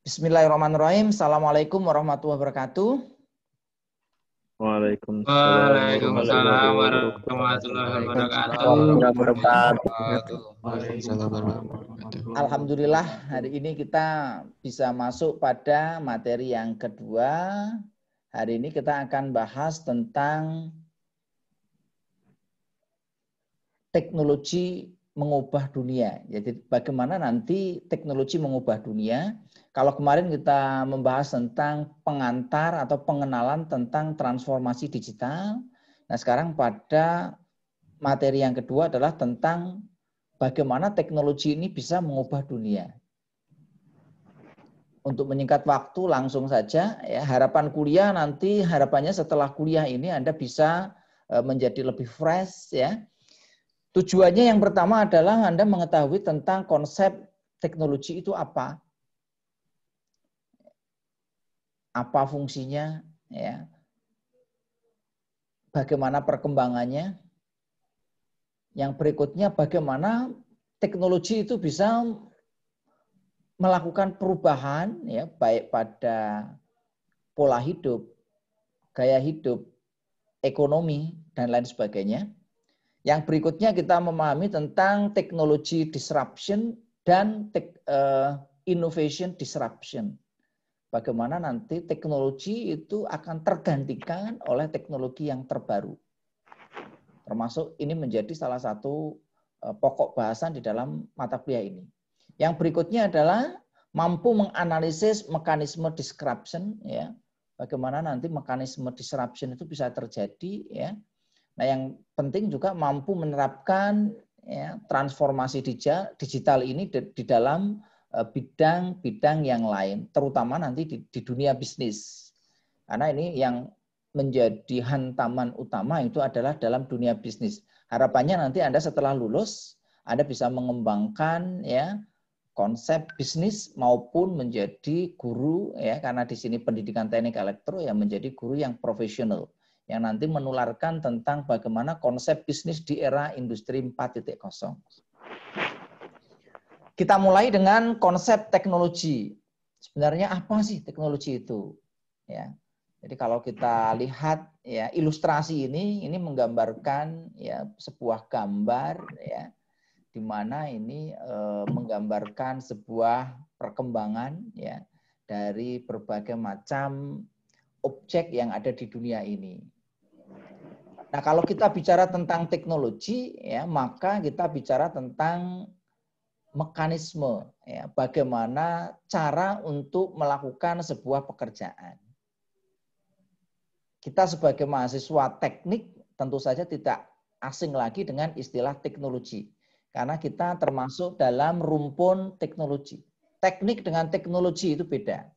Bismillahirrahmanirrahim. Assalamualaikum warahmatullahi wabarakatuh. Waalaikumsalam Waalaikumsalam warahmatullahi warahmatullahi wabarakatuh. wabarakatuh. Alhamdulillah hari ini kita bisa masuk pada materi yang kedua. Hari ini kita akan bahas tentang teknologi mengubah dunia. Jadi bagaimana nanti teknologi mengubah dunia. Kalau kemarin kita membahas tentang pengantar atau pengenalan tentang transformasi digital. Nah sekarang pada materi yang kedua adalah tentang bagaimana teknologi ini bisa mengubah dunia. Untuk menyingkat waktu langsung saja, ya, harapan kuliah nanti harapannya setelah kuliah ini Anda bisa menjadi lebih fresh, ya. Tujuannya yang pertama adalah Anda mengetahui tentang konsep teknologi itu apa fungsinya, ya, bagaimana perkembangannya. Yang berikutnya bagaimana teknologi itu bisa melakukan perubahan, ya, baik pada pola hidup, gaya hidup, ekonomi, dan lain sebagainya. Yang berikutnya kita memahami tentang teknologi disruption dan innovation disruption. Bagaimana nanti teknologi itu akan tergantikan oleh teknologi yang terbaru. Termasuk ini menjadi salah satu pokok bahasan di dalam mata kuliah ini. Yang berikutnya adalah mampu menganalisis mekanisme disruption, ya. Bagaimana nanti mekanisme disruption itu bisa terjadi, ya. Nah, yang penting juga mampu menerapkan, ya, transformasi digital ini di dalam bidang-bidang yang lain, terutama nanti di dunia bisnis. Karena ini yang menjadi hantaman utama itu adalah dalam dunia bisnis. Harapannya nanti Anda setelah lulus, Anda bisa mengembangkan, ya, konsep bisnis maupun menjadi guru, ya, karena di sini pendidikan teknik elektro yang menjadi guru yang profesional, yang nanti menularkan tentang bagaimana konsep bisnis di era industri 4.0. Kita mulai dengan konsep teknologi. Sebenarnya apa sih teknologi itu? Ya. Jadi kalau kita lihat, ya, ilustrasi ini menggambarkan, ya, sebuah gambar, ya, di mana ini menggambarkan sebuah perkembangan, ya, dari berbagai macam objek yang ada di dunia ini. Nah, kalau kita bicara tentang teknologi, ya, maka kita bicara tentang mekanisme, ya, bagaimana cara untuk melakukan sebuah pekerjaan. Kita sebagai mahasiswa teknik tentu saja tidak asing lagi dengan istilah teknologi. Karena kita termasuk dalam rumpun teknologi. Teknik dengan teknologi itu beda.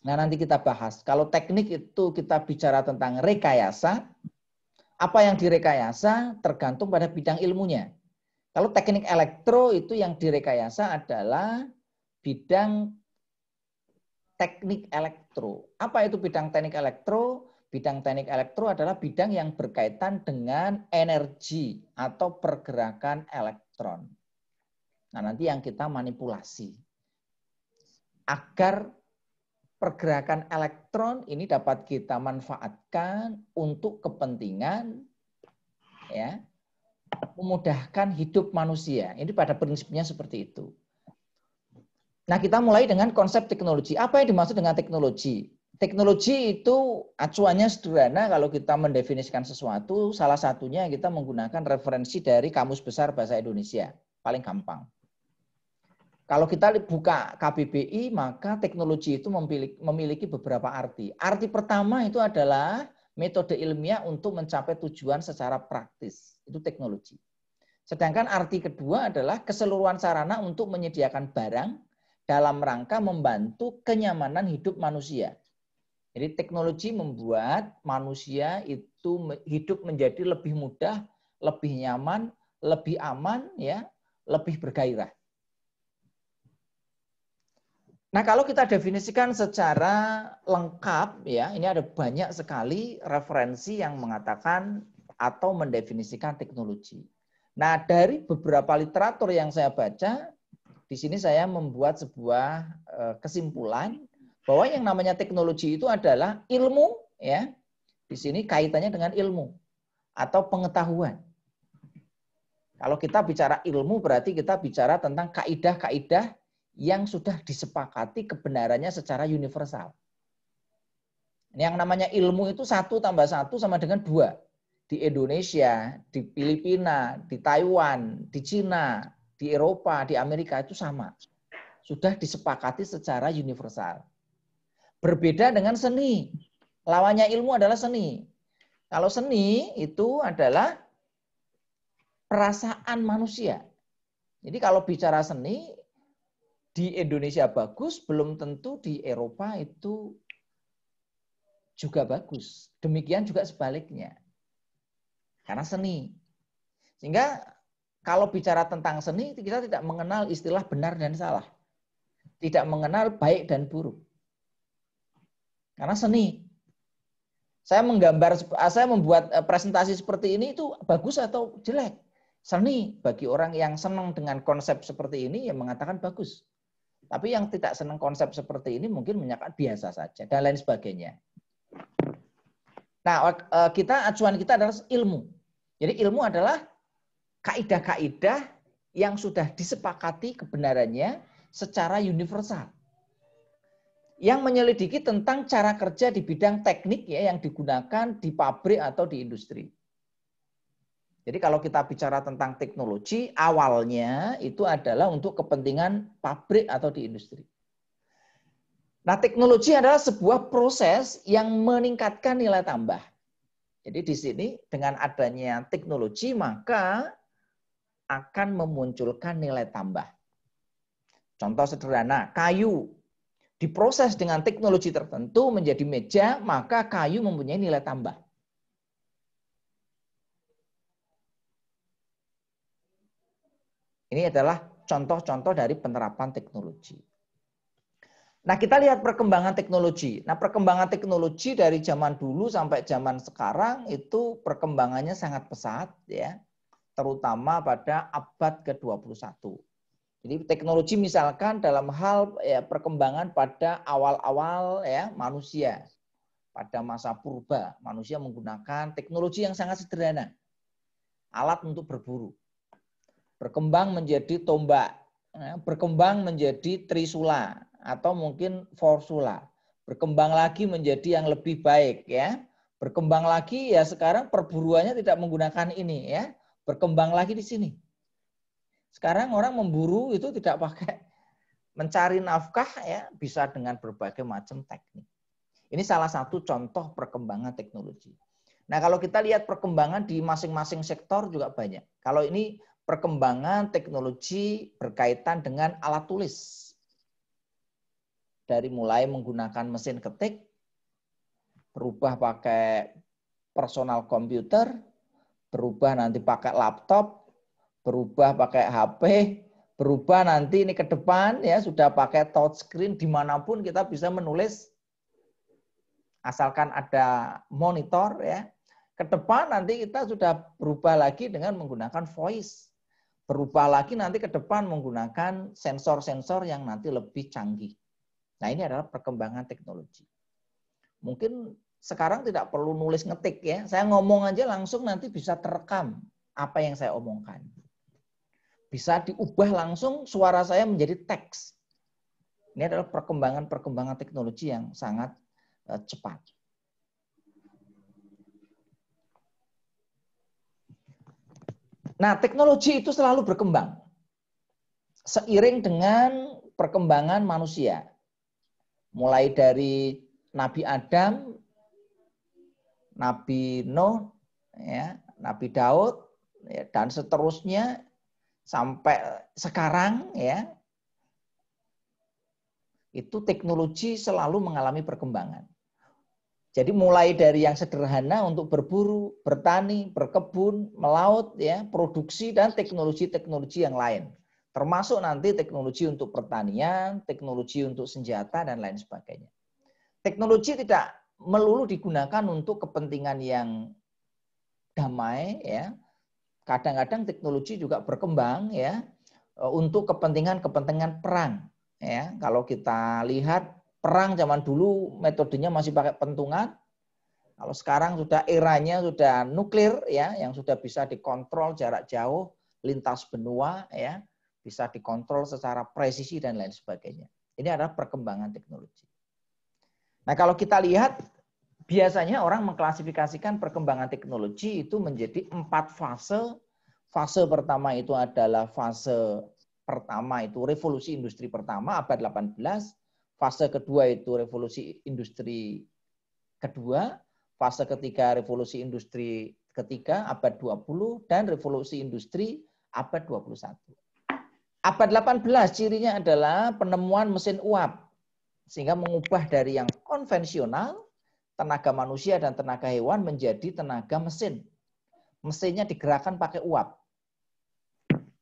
Nah, nanti kita bahas. Kalau teknik itu kita bicara tentang rekayasa, apa yang direkayasa tergantung pada bidang ilmunya. Kalau teknik elektro itu yang direkayasa adalah bidang teknik elektro. Apa itu bidang teknik elektro? Bidang teknik elektro adalah bidang yang berkaitan dengan energi atau pergerakan elektron. Nah, nanti yang kita manipulasi. Agar pergerakan elektron ini dapat kita manfaatkan untuk kepentingan, ya, memudahkan hidup manusia. Ini pada prinsipnya seperti itu. Nah, kita mulai dengan konsep teknologi. Apa yang dimaksud dengan teknologi? Teknologi itu acuannya sederhana kalau kita mendefinisikan sesuatu, salah satunya kita menggunakan referensi dari Kamus Besar Bahasa Indonesia. Paling gampang. Kalau kita buka KBBI, maka teknologi itu memiliki beberapa arti. Arti pertama itu adalah metode ilmiah untuk mencapai tujuan secara praktis. Itu teknologi. Sedangkan arti kedua adalah keseluruhan sarana untuk menyediakan barang dalam rangka membantu kenyamanan hidup manusia. Jadi teknologi membuat manusia itu hidup menjadi lebih mudah, lebih nyaman, lebih aman, ya, lebih bergairah. Nah, kalau kita definisikan secara lengkap, ya, ini ada banyak sekali referensi yang mengatakan atau mendefinisikan teknologi. Nah, dari beberapa literatur yang saya baca, di sini saya membuat sebuah kesimpulan bahwa yang namanya teknologi itu adalah ilmu, ya. Di sini kaitannya dengan ilmu atau pengetahuan. Kalau kita bicara ilmu berarti kita bicara tentang kaidah-kaidah yang sudah disepakati kebenarannya secara universal. Yang namanya ilmu itu 1 tambah 1 sama dengan 2. Di Indonesia, di Filipina, di Taiwan, di Cina, di Eropa, di Amerika itu sama. Sudah disepakati secara universal. Berbeda dengan seni. Lawannya ilmu adalah seni. Kalau seni itu adalah perasaan manusia. Jadi kalau bicara seni, di Indonesia bagus, belum tentu di Eropa itu juga bagus. Demikian juga sebaliknya. Karena seni. Sehingga kalau bicara tentang seni, kita tidak mengenal istilah benar dan salah. Tidak mengenal baik dan buruk. Karena seni. Saya membuat presentasi seperti ini itu bagus atau jelek. Seni bagi orang yang senang dengan konsep seperti ini, yang mengatakan bagus. Tapi yang tidak senang konsep seperti ini mungkin menyatakan biasa saja, dan lain sebagainya. Nah, acuan kita adalah ilmu. Jadi ilmu adalah kaidah-kaidah yang sudah disepakati kebenarannya secara universal. Yang menyelidiki tentang cara kerja di bidang teknik ya yang digunakan di pabrik atau di industri. Jadi kalau kita bicara tentang teknologi, awalnya itu adalah untuk kepentingan pabrik atau di industri. Nah, teknologi adalah sebuah proses yang meningkatkan nilai tambah. Jadi di sini dengan adanya teknologi maka akan memunculkan nilai tambah. Contoh sederhana, kayu diproses dengan teknologi tertentu menjadi meja, maka kayu mempunyai nilai tambah. Ini adalah contoh-contoh dari penerapan teknologi. Nah, kita lihat perkembangan teknologi. Nah, perkembangan teknologi dari zaman dulu sampai zaman sekarang itu perkembangannya sangat pesat ya, terutama pada abad ke-21. Jadi teknologi misalkan dalam hal ya, perkembangan pada awal-awal ya manusia. Pada masa purba, manusia menggunakan teknologi yang sangat sederhana. Alat untuk berburu. Berkembang menjadi tombak, ya, berkembang menjadi trisula atau mungkin forsula. Berkembang lagi menjadi yang lebih baik ya. Berkembang lagi ya sekarang perburuannya tidak menggunakan ini ya. Berkembang lagi di sini. Sekarang orang memburu itu tidak pakai mencari nafkah ya, bisa dengan berbagai macam teknik. Ini salah satu contoh perkembangan teknologi. Nah, kalau kita lihat perkembangan di masing-masing sektor juga banyak. Kalau ini perkembangan teknologi berkaitan dengan alat tulis. Dari mulai menggunakan mesin ketik, berubah pakai personal komputer, berubah nanti pakai laptop, berubah pakai HP, berubah nanti ini ke depan ya sudah pakai touchscreen, dimanapun kita bisa menulis asalkan ada monitor ya. Ke depan nanti kita sudah berubah lagi dengan menggunakan voice. Berubah lagi nanti ke depan menggunakan sensor-sensor yang nanti lebih canggih. Nah, ini adalah perkembangan teknologi. Mungkin sekarang tidak perlu nulis ngetik ya. Saya ngomong aja langsung nanti bisa terekam apa yang saya omongkan. Bisa diubah langsung suara saya menjadi teks. Ini adalah perkembangan teknologi yang sangat cepat. Nah, teknologi itu selalu berkembang seiring dengan perkembangan manusia. Mulai dari Nabi Adam, Nabi Nuh, ya, Nabi Daud, ya, dan seterusnya sampai sekarang, ya, itu teknologi selalu mengalami perkembangan. Jadi mulai dari yang sederhana untuk berburu, bertani, berkebun, melaut, ya, produksi dan teknologi-teknologi yang lain. Termasuk nanti teknologi untuk pertanian, teknologi untuk senjata dan lain sebagainya. Teknologi tidak melulu digunakan untuk kepentingan yang damai, ya. Kadang-kadang teknologi juga berkembang, ya, untuk kepentingan-kepentingan perang. Ya, kalau kita lihat perang zaman dulu metodenya masih pakai pentungan. Kalau sekarang sudah eranya sudah nuklir ya, yang sudah bisa dikontrol jarak jauh, lintas benua ya, bisa dikontrol secara presisi dan lain sebagainya. Ini adalah perkembangan teknologi. Nah, kalau kita lihat biasanya orang mengklasifikasikan perkembangan teknologi itu menjadi 4 fase. Fase pertama itu adalah fase pertama itu revolusi industri pertama abad 18. Fase kedua itu revolusi industri kedua. Fase ketiga revolusi industri ketiga abad 20 dan revolusi industri abad 21. Abad 18 cirinya adalah penemuan mesin uap sehingga mengubah dari yang konvensional tenaga manusia dan tenaga hewan menjadi tenaga mesin. Mesinnya digerakkan pakai uap.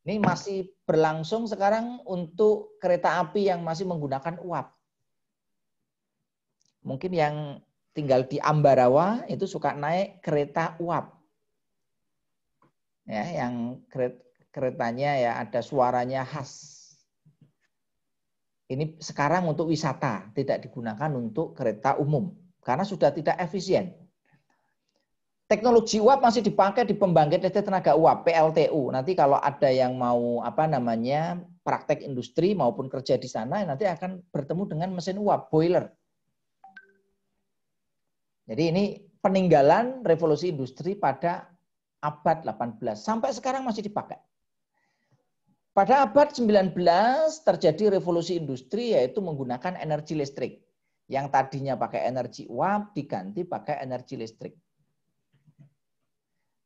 Ini masih berlangsung sekarang untuk kereta api yang masih menggunakan uap. Mungkin yang tinggal di Ambarawa itu suka naik kereta uap. Ya, yang keretanya ya ada suaranya khas. Ini sekarang untuk wisata, tidak digunakan untuk kereta umum karena sudah tidak efisien. Teknologi uap masih dipakai di pembangkit listrik tenaga uap (PLTU). Nanti kalau ada yang mau praktek industri maupun kerja di sana nanti akan bertemu dengan mesin uap boiler. Jadi ini peninggalan revolusi industri pada abad 18. Sampai sekarang masih dipakai. Pada abad 19 terjadi revolusi industri yaitu menggunakan energi listrik. Yang tadinya pakai energi uap diganti pakai energi listrik.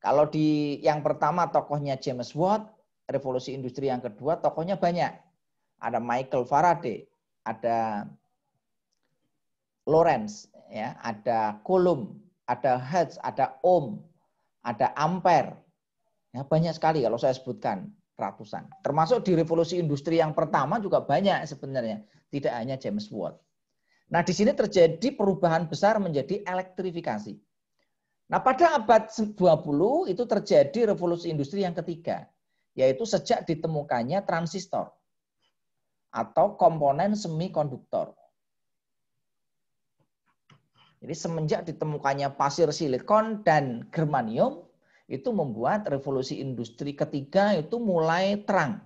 Kalau di yang pertama tokohnya James Watt, revolusi industri yang kedua tokohnya banyak. Ada Michael Faraday, ada Lorentz, ya, ada Coulomb, ada Hertz, ada Ohm, ada Ampere. Ya, banyak sekali kalau saya sebutkan ratusan. Termasuk di revolusi industri yang pertama juga banyak sebenarnya, tidak hanya James Watt. Nah, di sini terjadi perubahan besar menjadi elektrifikasi. Nah, pada abad 20 itu terjadi revolusi industri yang ketiga, yaitu sejak ditemukannya transistor atau komponen semikonduktor. Jadi semenjak ditemukannya pasir silikon dan germanium, itu membuat revolusi industri ketiga itu mulai terang.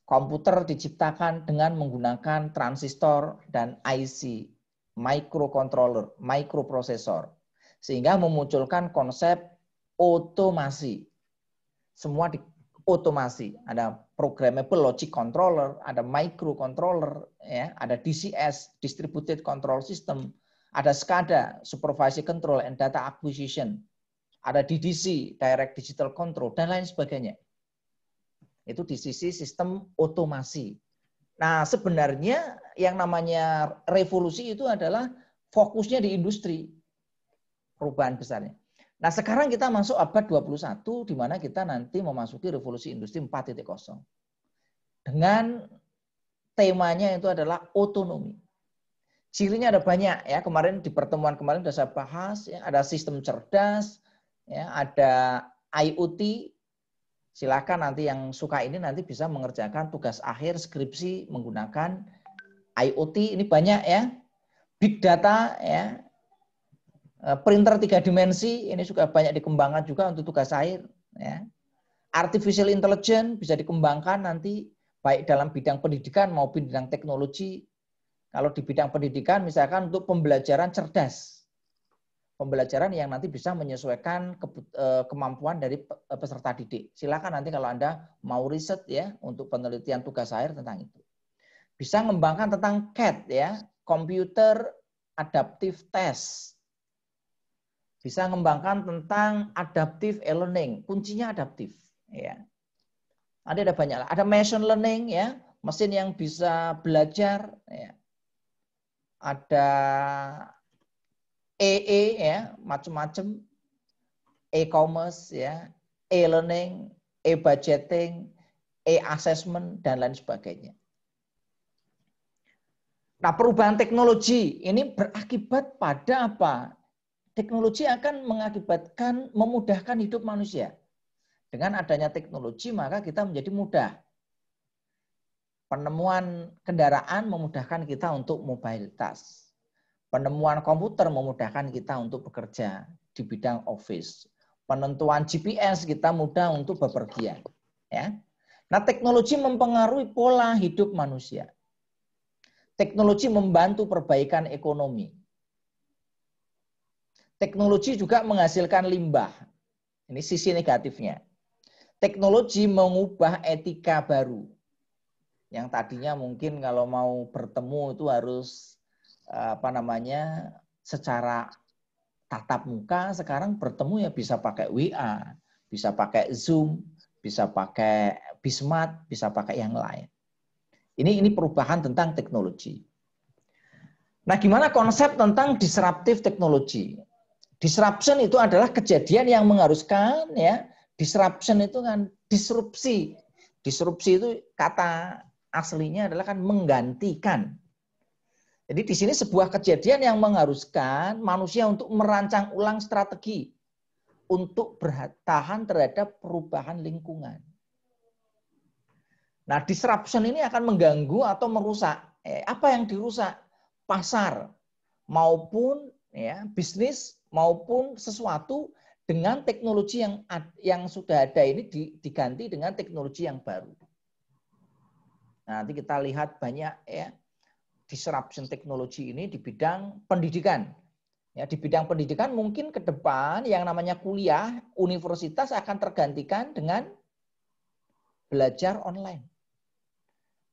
Komputer diciptakan dengan menggunakan transistor dan IC, microcontroller, microprosesor, sehingga memunculkan konsep otomasi. Semua diotomasi. Ada programmable logic controller, ada microcontroller, ya, ada DCS, distributed control system, ada SCADA, supervisory control and data acquisition, ada DDC, direct digital control, dan lain sebagainya. Itu di sisi sistem otomasi. Nah, sebenarnya yang namanya revolusi itu adalah fokusnya di industri. Perubahan besarnya. Nah, sekarang kita masuk abad 21 di mana kita nanti memasuki revolusi industri 4.0. Dengan temanya itu adalah otonomi. Cirinya ada banyak ya. Kemarin di pertemuan kemarin sudah saya bahas ya, ada sistem cerdas, ya, ada IoT. Silakan nanti yang suka ini nanti bisa mengerjakan tugas akhir skripsi menggunakan IoT. Ini banyak ya. Big data ya. Printer 3 dimensi ini juga banyak dikembangkan juga untuk tugas akhir ya. Artificial intelligence bisa dikembangkan nanti baik dalam bidang pendidikan maupun bidang teknologi. Kalau di bidang pendidikan misalkan untuk pembelajaran cerdas. Pembelajaran yang nanti bisa menyesuaikan kemampuan dari peserta didik. Silakan nanti kalau Anda mau riset ya untuk penelitian tugas akhir tentang itu. Bisa mengembangkan tentang CAD ya, Computer Adaptive Test. Bisa mengembangkan tentang adaptive learning, kuncinya adaptif ya. Ada banyak, ada machine learning ya, mesin yang bisa belajar ya. Ada EE ya, macam-macam, e-commerce ya, e-learning, e-budgeting, e-assessment dan lain sebagainya. Nah, perubahan teknologi ini berakibat pada apa? Teknologi akan mengakibatkan memudahkan hidup manusia Dengan adanya teknologi maka kita menjadi mudah. Penemuan kendaraan memudahkan kita untuk mobilitas. Penemuan komputer memudahkan kita untuk bekerja di bidang office. Penentuan GPS kita mudah untuk bepergian. Ya. Nah, teknologi mempengaruhi pola hidup manusia. Teknologi membantu perbaikan ekonomi. Teknologi juga menghasilkan limbah. Ini sisi negatifnya. Teknologi mengubah etika baru. Yang tadinya mungkin kalau mau bertemu itu harus secara tatap muka, sekarang bertemu ya bisa pakai WA, bisa pakai Zoom, bisa pakai Bismart, bisa pakai yang lain. Ini perubahan tentang teknologi. Nah, gimana konsep tentang disruptive teknologi? Disruption itu adalah kejadian yang mengharuskan ya. Disruption itu kan disrupsi. Disrupsi itu kata aslinya adalah kan menggantikan. Jadi di sini sebuah kejadian yang mengharuskan manusia untuk merancang ulang strategi untuk bertahan terhadap perubahan lingkungan. Nah, disruption ini akan mengganggu atau merusak. Apa yang dirusak? Pasar maupun ya bisnis maupun sesuatu dengan teknologi yang sudah ada ini diganti dengan teknologi yang baru. Nah, nanti kita lihat banyak ya disruption teknologi ini di bidang pendidikan. Ya, di bidang pendidikan mungkin ke depan yang namanya kuliah, universitas akan tergantikan dengan belajar online.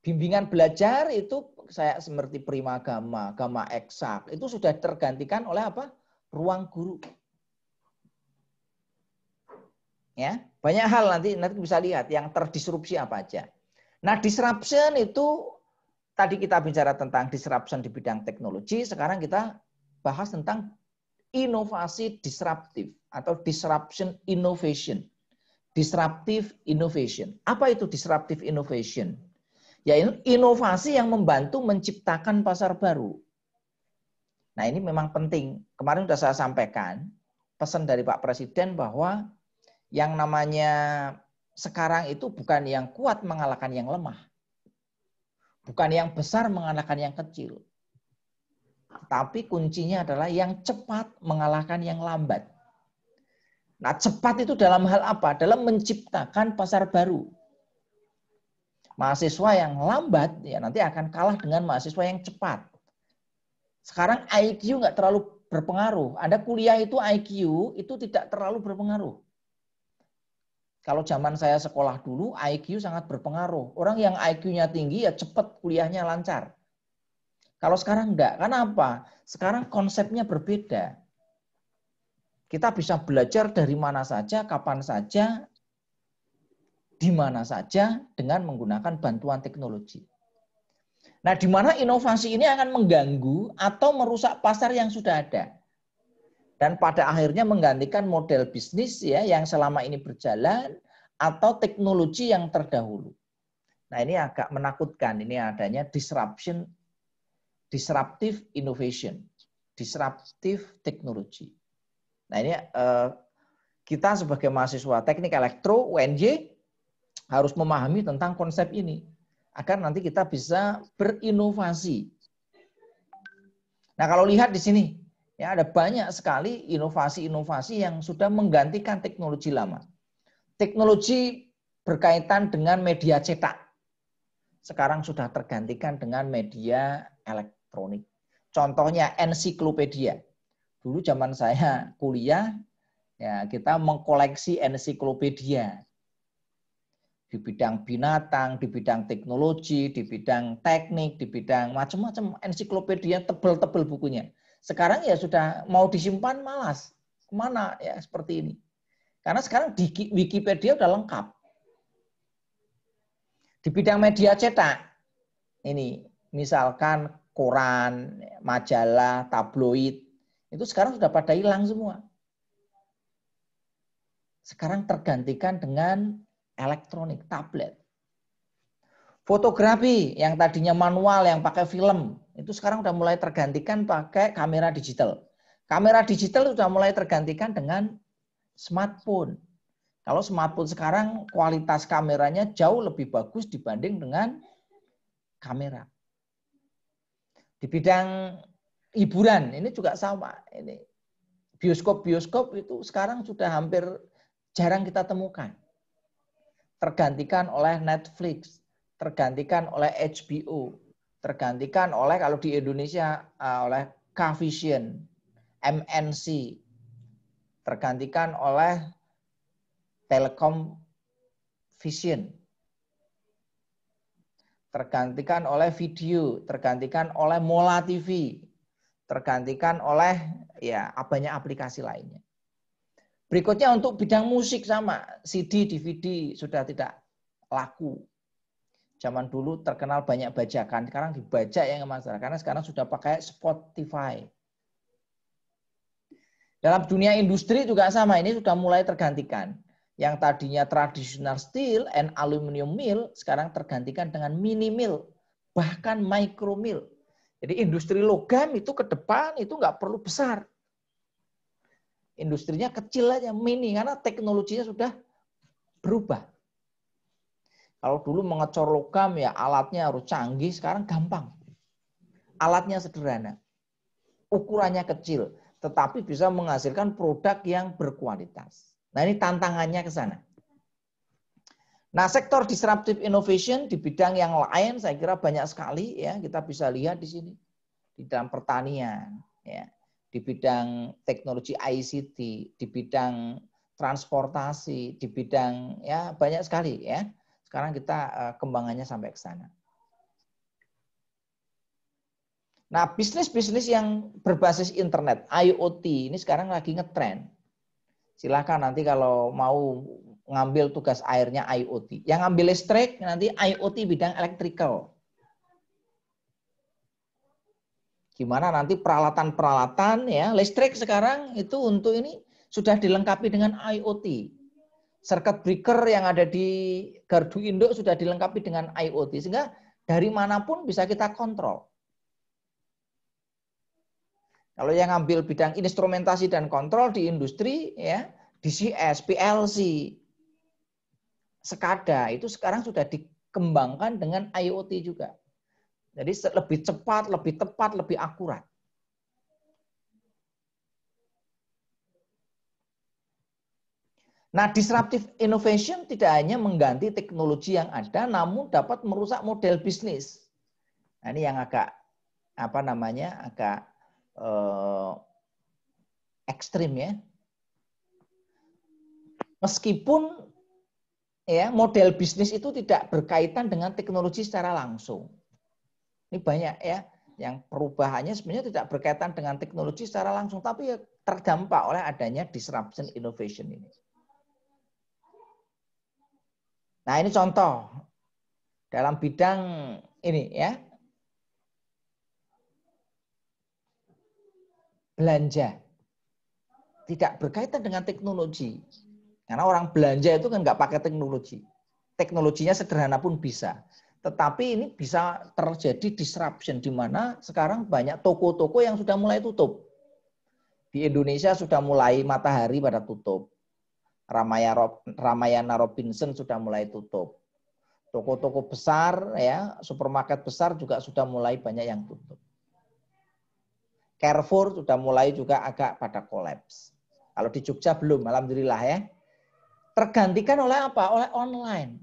Bimbingan belajar itu saya seperti Primagama, Gama Eksak, itu sudah tergantikan oleh apa? Ruang guru. Ya, banyak hal nanti bisa lihat yang terdisrupsi apa aja. Nah, disruption itu tadi kita bicara tentang disruption di bidang teknologi, sekarang kita bahas tentang inovasi disruptif atau disruption innovation. Disruptive innovation. Apa itu disruptive innovation? Yaitu inovasi yang membantu menciptakan pasar baru. Nah, ini memang penting. Kemarin sudah saya sampaikan pesan dari Pak Presiden bahwa yang namanya sekarang itu bukan yang kuat mengalahkan yang lemah. Bukan yang besar mengalahkan yang kecil. Tapi kuncinya adalah yang cepat mengalahkan yang lambat. Nah, cepat itu dalam hal apa? Dalam menciptakan pasar baru. Mahasiswa yang lambat ya nanti akan kalah dengan mahasiswa yang cepat. Sekarang IQ nggak terlalu berpengaruh. Anda kuliah itu IQ itu tidak terlalu berpengaruh. Kalau zaman saya sekolah dulu, IQ sangat berpengaruh. Orang yang IQ-nya tinggi ya cepat kuliahnya lancar. Kalau sekarang enggak. Kenapa? Sekarang konsepnya berbeda. Kita bisa belajar dari mana saja, kapan saja, di mana saja dengan menggunakan bantuan teknologi. Nah, di mana inovasi ini akan mengganggu atau merusak pasar yang sudah ada. Dan pada akhirnya menggantikan model bisnis ya yang selama ini berjalan atau teknologi yang terdahulu. Nah, ini agak menakutkan. Ini adanya disruptive innovation, disruptive technology. Nah, ini kita sebagai mahasiswa teknik elektro UNJ harus memahami tentang konsep ini agar nanti kita bisa berinovasi. Nah, kalau lihat di sini ya ada banyak sekali inovasi-inovasi yang sudah menggantikan teknologi lama. Teknologi berkaitan dengan media cetak. Sekarang sudah tergantikan dengan media elektronik. Contohnya ensiklopedia. Dulu zaman saya kuliah ya kita mengkoleksi ensiklopedia. Di bidang binatang, di bidang teknologi, di bidang teknik, di bidang macam-macam ensiklopedia tebel-tebel bukunya. Sekarang ya sudah mau disimpan malas. Kemana ya seperti ini. Karena sekarang di Wikipedia sudah lengkap. Di bidang media cetak, ini misalkan koran, majalah, tabloid, itu sekarang sudah pada hilang semua. Sekarang tergantikan dengan elektronik, tablet. Fotografi yang tadinya manual, yang pakai film, itu sekarang sudah mulai tergantikan pakai kamera digital. Kamera digital sudah mulai tergantikan dengan smartphone. Kalau smartphone sekarang kualitas kameranya jauh lebih bagus dibanding dengan kamera. Di bidang hiburan ini juga sama. Ini bioskop-bioskop itu sekarang sudah hampir jarang kita temukan. Tergantikan oleh Netflix, tergantikan oleh HBO, tergantikan oleh kalau di Indonesia oleh Cavision, MNC, tergantikan oleh Telkom Vision, tergantikan oleh video, tergantikan oleh Mola TV, tergantikan oleh ya banyak aplikasi lainnya. Berikutnya untuk bidang musik sama, CD, DVD sudah tidak laku. Zaman dulu terkenal banyak bajakan, sekarang dibajak yang masalah karena sekarang sudah pakai Spotify. Dalam dunia industri juga sama, ini sudah mulai tergantikan. Yang tadinya tradisional steel and aluminium mill sekarang tergantikan dengan mini mill, bahkan micro mill. Jadi industri logam itu ke depan itu nggak perlu besar. Industrinya kecil aja, mini, karena teknologinya sudah berubah. Kalau dulu mengecor logam ya alatnya harus canggih, sekarang gampang. Alatnya sederhana, ukurannya kecil, tetapi bisa menghasilkan produk yang berkualitas. Nah ini tantangannya ke sana. Nah sektor disruptive innovation di bidang yang lain saya kira banyak sekali ya, kita bisa lihat di sini. Di dalam pertanian, ya, di bidang teknologi ICT, di bidang transportasi, di bidang ya banyak sekali ya. Sekarang kita kembangannya sampai ke sana. Nah, bisnis-bisnis yang berbasis internet, IoT, ini sekarang lagi ngetren. Silakan nanti kalau mau ngambil tugas airnya IoT. Yang ngambil listrik nanti IoT bidang electrical. Gimana nanti peralatan-peralatan ya listrik sekarang itu untuk ini sudah dilengkapi dengan IoT. Circuit breaker yang ada di gardu induk sudah dilengkapi dengan IoT sehingga dari manapun bisa kita kontrol. Kalau yang ngambil bidang instrumentasi dan kontrol di industri ya DCS, PLC, SCADA itu sekarang sudah dikembangkan dengan IoT juga. Jadi lebih cepat, lebih tepat, lebih akurat. Nah, disruptive innovation tidak hanya mengganti teknologi yang ada, namun dapat merusak model bisnis. Nah, ini yang agak agak ekstrim ya. Meskipun ya model bisnis itu tidak berkaitan dengan teknologi secara langsung. Ini banyak ya, yang perubahannya sebenarnya tidak berkaitan dengan teknologi secara langsung, tapi terdampak oleh adanya disruption innovation ini. Nah ini contoh dalam bidang ini ya, belanja. Tidak berkaitan dengan teknologi. Karena orang belanja itu kan nggak pakai teknologi. Teknologinya sederhana pun bisa. Tetapi ini bisa terjadi disruption di mana sekarang banyak toko-toko yang sudah mulai tutup. Di Indonesia sudah mulai Matahari pada tutup. Ramayana Robinson sudah mulai tutup. Toko-toko besar ya, supermarket besar juga sudah mulai banyak yang tutup. Carrefour sudah mulai juga agak pada kolaps. Kalau di Jogja belum, alhamdulillah ya. Tergantikan oleh apa? Oleh online.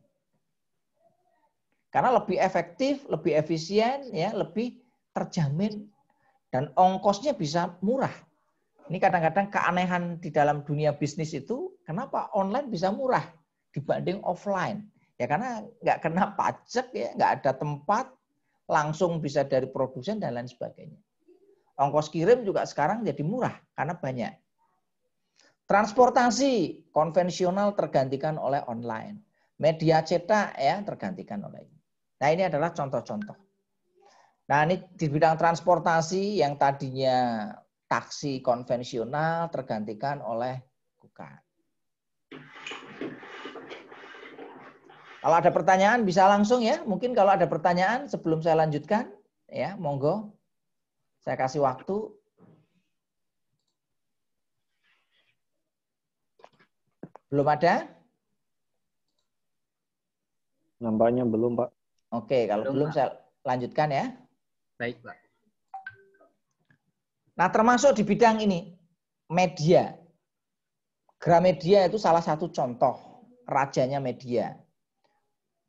Karena lebih efektif, lebih efisien, ya, lebih terjamin dan ongkosnya bisa murah. Ini kadang-kadang keanehan di dalam dunia bisnis itu, kenapa online bisa murah dibanding offline? Ya karena nggak kena pajak, ya, nggak ada tempat, langsung bisa dari produsen dan lain sebagainya. Ongkos kirim juga sekarang jadi murah karena banyak. Transportasi konvensional tergantikan oleh online. Media cetak ya tergantikan oleh ini. Nah ini adalah contoh-contoh. Nah ini di bidang transportasi yang tadinya taksi konvensional tergantikan oleh GoCar. Kalau ada pertanyaan bisa langsung ya. Mungkin kalau ada pertanyaan sebelum saya lanjutkan, ya monggo. Saya kasih waktu. Belum ada? Nampaknya belum, Pak. Oke, kalau belum Belum, Pak. saya lanjutkan ya. Baik, Pak. Nah, termasuk di bidang ini, media. Gramedia itu salah satu contoh rajanya media.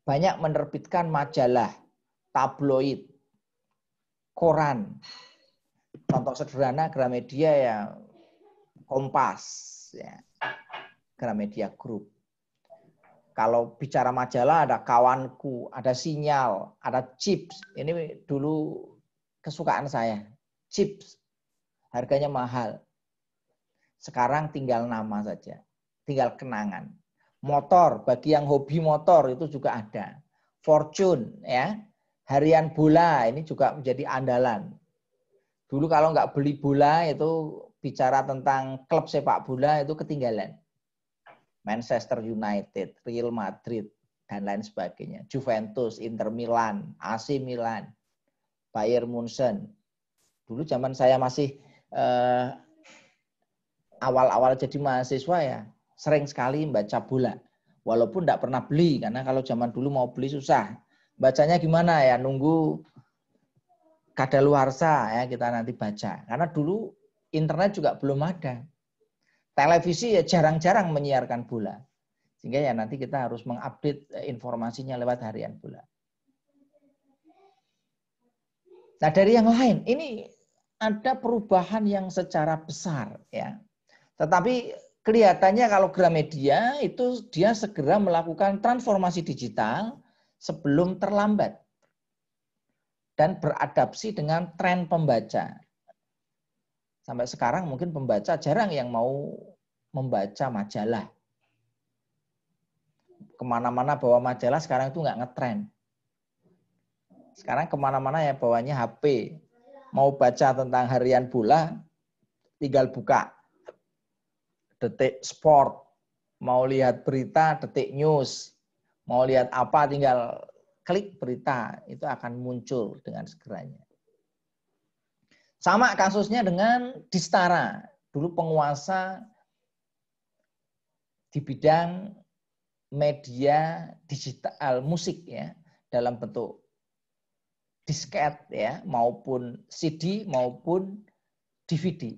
Banyak menerbitkan majalah, tabloid, koran. Contoh sederhana Gramedia ya Kompas, ya. Gramedia Group. Kalau bicara majalah ada Kawanku, ada Sinyal, ada Chips. Ini dulu kesukaan saya. Chips. Harganya mahal. Sekarang tinggal nama saja. Tinggal kenangan. Motor, bagi yang hobi motor itu juga ada. Fortune, ya. Harian bola, ini juga menjadi andalan. Dulu kalau nggak beli bola itu bicara tentang klub sepak bola itu ketinggalan. Manchester United, Real Madrid, dan lain sebagainya. Juventus, Inter Milan, AC Milan, Bayern Munchen. Dulu zaman saya masih awal-awal jadi mahasiswa ya, sering sekali membaca bola. Walaupun tidak pernah beli, karena kalau zaman dulu mau beli susah. Bacanya gimana ya, nunggu kadaluarsa ya kita nanti baca. Karena dulu internet juga belum ada. Televisi ya jarang-jarang menyiarkan bola. Sehingga ya nanti kita harus mengupdate informasinya lewat harian bola. Nah, dari yang lain, ini ada perubahan yang secara besar ya. Tetapi kelihatannya kalau Gramedia itu dia segera melakukan transformasi digital sebelum terlambat dan beradaptasi dengan tren pembaca. Sampai sekarang mungkin pembaca jarang yang mau membaca majalah. Kemana-mana bawa majalah sekarang itu nggak ngetren. Sekarang kemana-mana ya bawanya HP. Mau baca tentang harian bola, tinggal buka Detik Sport. Mau lihat berita, Detik News. Mau lihat apa, tinggal klik berita. Itu akan muncul dengan segeranya. Sama kasusnya dengan Distara. Dulu penguasa di bidang media digital musik ya, dalam bentuk disket ya, maupun CD maupun DVD.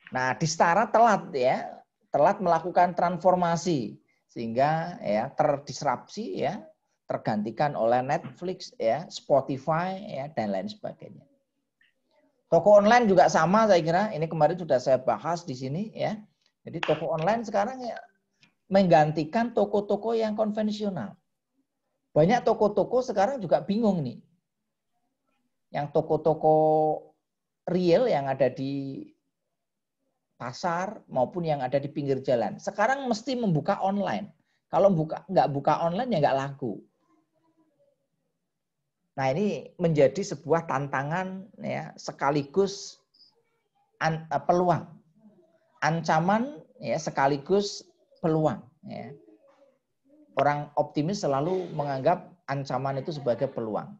Nah, Distara telat ya, telat melakukan transformasi sehingga ya terdisrupsi ya, tergantikan oleh Netflix ya, Spotify ya, dan lain sebagainya. Toko online juga sama saya kira. Ini kemarin sudah saya bahas di sini ya. Jadi toko online sekarang ya menggantikan toko-toko yang konvensional. Banyak toko-toko sekarang juga bingung nih. Yang toko-toko real yang ada di pasar maupun yang ada di pinggir jalan. Sekarang mesti membuka online. Kalau nggak buka online ya nggak laku. Nah, ini menjadi sebuah tantangan ya, sekaligus peluang. Ancaman ya sekaligus peluang ya. Orang optimis selalu menganggap ancaman itu sebagai peluang.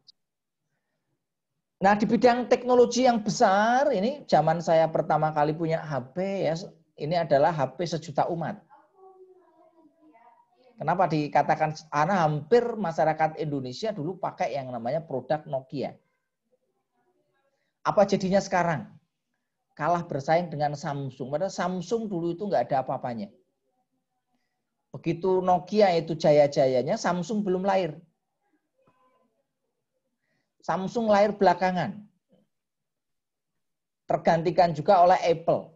Nah, di bidang teknologi yang besar ini zaman saya pertama kali punya HP ya, ini adalah HP sejuta umat. Kenapa dikatakan? Karena hampir masyarakat Indonesia dulu pakai yang namanya produk Nokia. Apa jadinya sekarang? Kalah bersaing dengan Samsung. Padahal Samsung dulu itu nggak ada apa-apanya. Begitu Nokia itu jaya-jayanya, Samsung belum lahir. Samsung lahir belakangan. Tergantikan juga oleh Apple.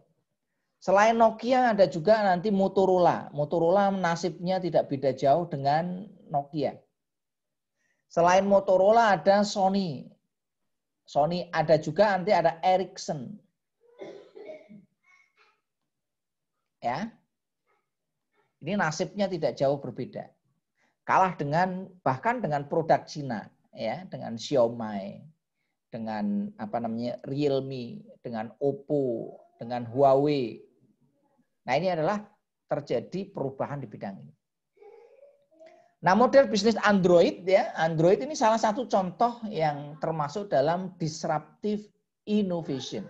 Selain Nokia ada juga nanti Motorola. Motorola nasibnya tidak beda jauh dengan Nokia. Selain Motorola ada Sony. Sony ada juga nanti ada Ericsson. Ya. Ini nasibnya tidak jauh berbeda. Kalah dengan bahkan dengan produk Cina ya, dengan Xiaomi, dengan apa namanya Realme, dengan Oppo, dengan Huawei. Nah, ini adalah terjadi perubahan di bidang ini. Nah, model bisnis Android ya, Android ini salah satu contoh yang termasuk dalam disruptive innovation.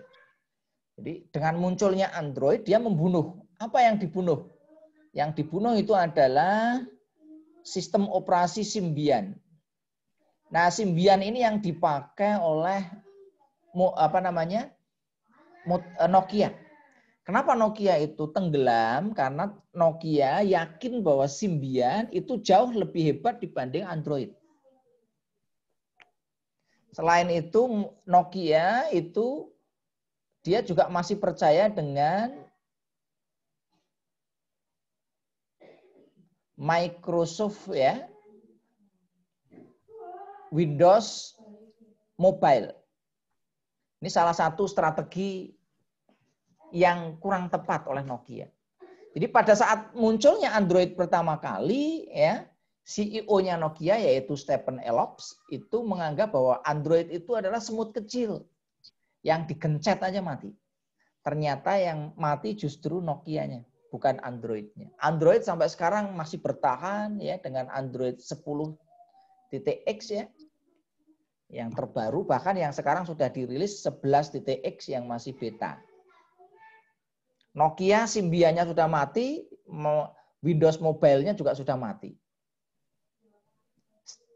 Jadi dengan munculnya Android dia membunuh. Apa yang dibunuh? Yang dibunuh itu adalah sistem operasi Symbian. Nah, Symbian ini yang dipakai oleh Nokia. Kenapa Nokia itu tenggelam? Karena Nokia yakin bahwa Symbian itu jauh lebih hebat dibanding Android. Selain itu, Nokia itu dia juga masih percaya dengan Microsoft ya, Windows Mobile. Ini salah satu strategi yang kurang tepat oleh Nokia. Jadi pada saat munculnya Android pertama kali, ya CEO-nya Nokia yaitu Stephen Elop itu menganggap bahwa Android itu adalah semut kecil yang digencet aja mati. Ternyata yang mati justru Nokia-nya, bukan Android-nya. Android sampai sekarang masih bertahan ya dengan Android 10.x ya. Yang terbaru, bahkan yang sekarang sudah dirilis 11.x yang masih beta. Nokia Symbian-nya sudah mati, Windows Mobile-nya juga sudah mati.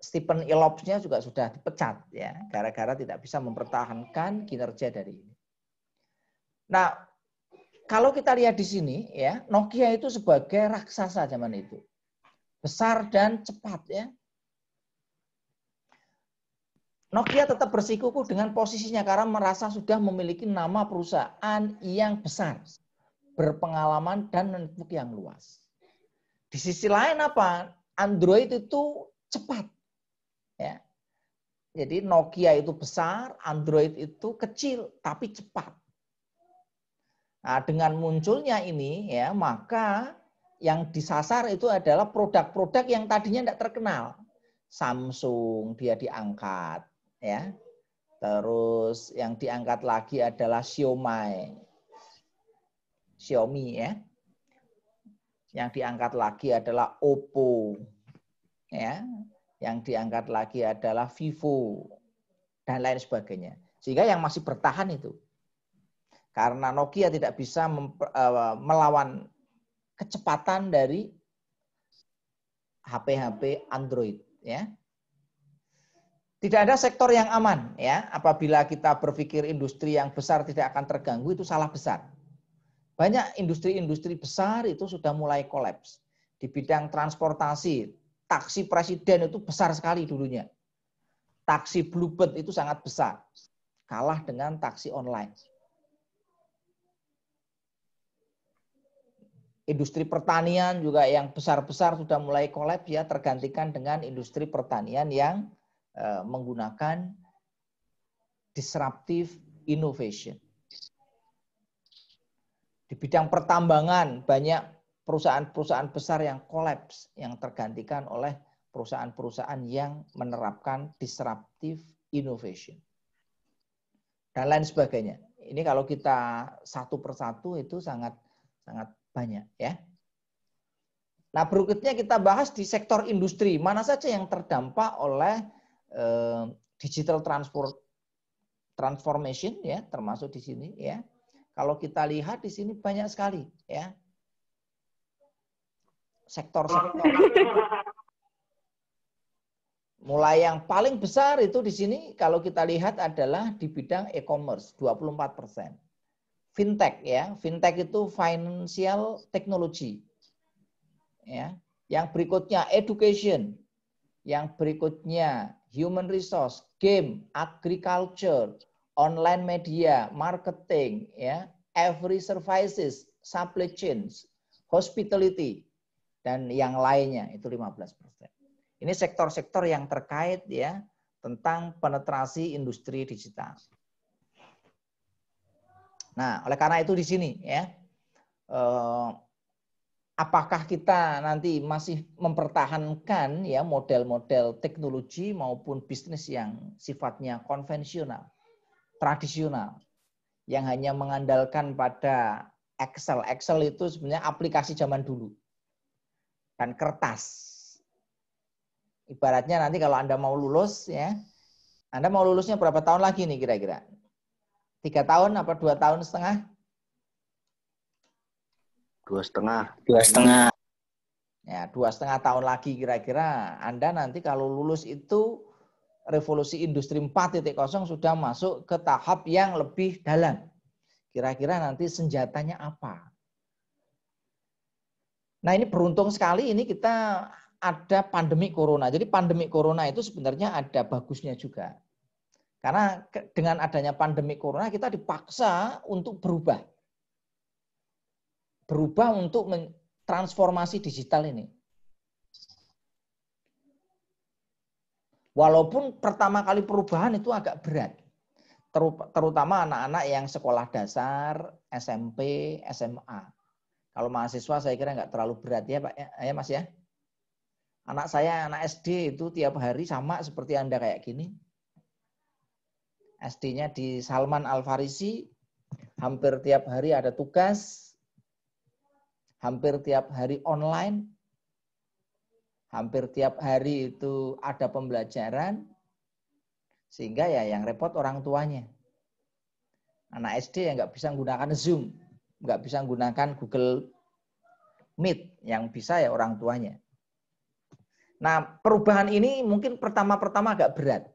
Stephen Elop-nya juga sudah dipecat ya, gara-gara tidak bisa mempertahankan kinerja dari ini. Nah, kalau kita lihat di sini ya, Nokia itu sebagai raksasa zaman itu. Besar dan cepat ya. Nokia tetap bersikukuh dengan posisinya karena merasa sudah memiliki nama perusahaan yang besar, berpengalaman dan network yang luas. Di sisi lain apa? Android itu cepat. Ya. Jadi Nokia itu besar, Android itu kecil tapi cepat. Nah, dengan munculnya ini ya, maka yang disasar itu adalah produk-produk yang tadinya tidak terkenal. Samsung dia diangkat ya. Terus yang diangkat lagi adalah Xiaomi ya. Yang diangkat lagi adalah Oppo ya. Yang diangkat lagi adalah Vivo dan lain sebagainya. Sehingga yang masih bertahan itu. Karena Nokia tidak bisa melawan kecepatan dari HP-HP Android ya. Tidak ada sektor yang aman ya. Apabila kita berpikir industri yang besar tidak akan terganggu, itu salah besar. Banyak industri-industri besar itu sudah mulai kolaps. Di bidang transportasi, taksi presiden itu besar sekali dulunya. Taksi Bluebird itu sangat besar. Kalah dengan taksi online. Industri pertanian juga yang besar-besar sudah mulai kolaps ya, tergantikan dengan industri pertanian yang menggunakan disruptive innovation. Di bidang pertambangan banyak perusahaan-perusahaan besar yang kolaps, yang tergantikan oleh perusahaan-perusahaan yang menerapkan disruptive innovation. Dan lain sebagainya. Ini kalau kita satu persatu itu sangat banyak ya. Nah, berikutnya kita bahas di sektor industri. Mana saja yang terdampak oleh digital transformation ya, termasuk di sini ya. Kalau kita lihat di sini banyak sekali ya. Sektor-sektor. Mulai yang paling besar itu di sini kalau kita lihat adalah di bidang e-commerce 24%. Fintech ya, fintech itu financial technology. Ya. Yang berikutnya education, yang berikutnya human resource, game, agriculture, online media, marketing, ya, every services, supply chains, hospitality, dan yang lainnya itu 15%. Ini sektor-sektor yang terkait ya tentang penetrasi industri digital. Nah, oleh karena itu di sini ya, apakah kita nanti masih mempertahankan ya model-model teknologi maupun bisnis yang sifatnya konvensional, tradisional, yang hanya mengandalkan pada Excel. Excel itu sebenarnya aplikasi zaman dulu dan kertas. Ibaratnya nanti kalau Anda mau lulus ya, Anda mau lulusnya berapa tahun lagi nih kira-kira? 3 tahun apa 2 tahun setengah? 2,5. 2,5. Ya, 2,5 tahun lagi kira-kira Anda nanti kalau lulus itu revolusi industri 4.0 sudah masuk ke tahap yang lebih dalam. Kira-kira nanti senjatanya apa? Nah, ini beruntung sekali ini kita ada pandemi corona. Jadi pandemi corona itu sebenarnya ada bagusnya juga. Karena dengan adanya pandemi corona kita dipaksa untuk berubah. Berubah untuk transformasi digital ini. Walaupun pertama kali perubahan itu agak berat. Terutama anak-anak yang sekolah dasar, SMP, SMA. Kalau mahasiswa saya kira nggak terlalu berat ya Pak, ya Mas ya. Anak saya, anak SD itu tiap hari sama seperti Anda kayak gini. SD-nya di Salman Al-Farisi, hampir tiap hari ada tugas, hampir tiap hari online, hampir tiap hari itu ada pembelajaran, sehingga ya yang repot orang tuanya. Anak SD yang nggak bisa menggunakan Zoom, nggak bisa menggunakan Google Meet, yang bisa ya orang tuanya. Nah, perubahan ini mungkin pertama-pertama agak berat,